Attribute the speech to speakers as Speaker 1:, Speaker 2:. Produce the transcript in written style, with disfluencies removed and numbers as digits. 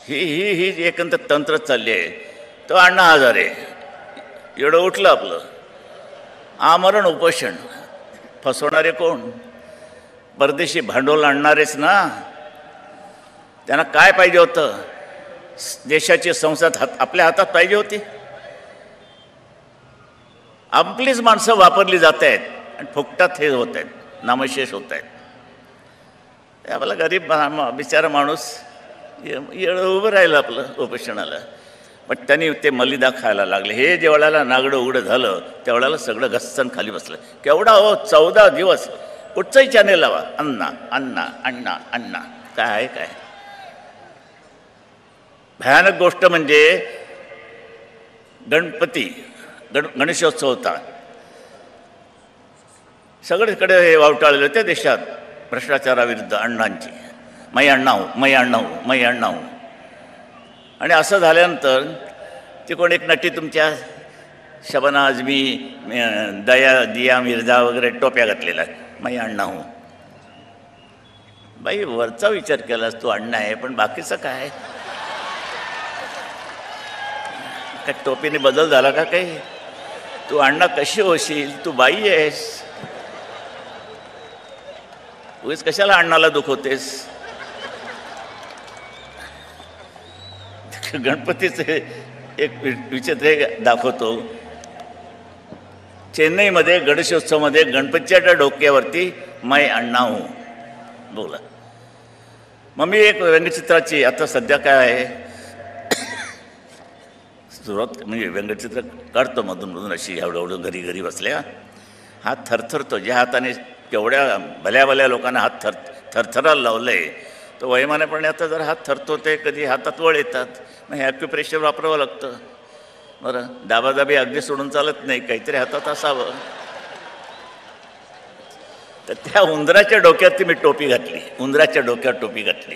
Speaker 1: ही जी एकंदर तंत्र चालली आहे. तो अण्णा हजारे एवढं उठलं आपलं आमरण उपोषण. फसवणारे कोण? परदेशी भांडवल आणणारेच ना. त्यांना काय पाहिजे होतं? देशाची संसद आपल्या हातात पाहिजे होती. आपलीच माणसं वापरली जात आहेत आणि फुकटात हे होत आहेत, नामशेष होत आहेत. आपला गरीब बिचारा माणूस उभं राहिलं आपलं उपोषणाला. पण त्यांनी ते मलिदा खायला लागले. हे जेवढ्याला नागडं उघडं झालं तेवढ्याला सगळं घस्सन खाली बसलं. केवढा हो 14 दिवस कुठचंही चॅनेल लावा, अण्णा अण्णा अण्णा अण्णा. काय आहे काय? भयानक गोष्ट म्हणजे गणेशोत्सव होता. सगळीकडे हे वावटाळले होते देशात भ्रष्टाचाराविरुद्ध अण्णांची. मै अण्णा हो, मै अण्णा हो, मै अण्णा हो. आणि असं झाल्यानंतर ती कोण एक नटी तुमच्या शबाना आझमी, दिया मिर्झा वगैरे टोप्या घातलेला आहे, मै अण्णा हो. बाई वरचा विचार केलास तू अण्णा आहे, पण बाकीचं काय? काय टोपीने बदल झाला का काही? तू अण्णा कशी होशील? तू बाई आहेस. उगीच कशाला अण्णाला दुखवतेस? गणपतीचे एक विचित्र दाखवतो. चेन्नईमध्ये गणेशोत्सवमध्ये गणपतीच्या डोक्यावरती मै अण्णा हो बोला. मग मी एक व्यंगचित्राची आता सध्या काय आहे सुरुवात म्हणजे व्यंगचित्र काढतो मधून अशी एवढं घरी घरी बसल्या. हात थरथरतो. ज्या हाताने केवढ्या भल्या लोकांना हात थरथरायला लावलं आहे तो वैमानेपणे आता जर हात थरतो ते कधी हातात वळ येतात. मग हे ॲक्युप्रेशर वापरावं लागतं. बरं दाबादाबी अगदी सोडून चालत नाही, काहीतरी हातात असावं. तर त्या उंदराच्या डोक्यात मी टोपी घातली. उंदराच्या डोक्यात टोपी घातली.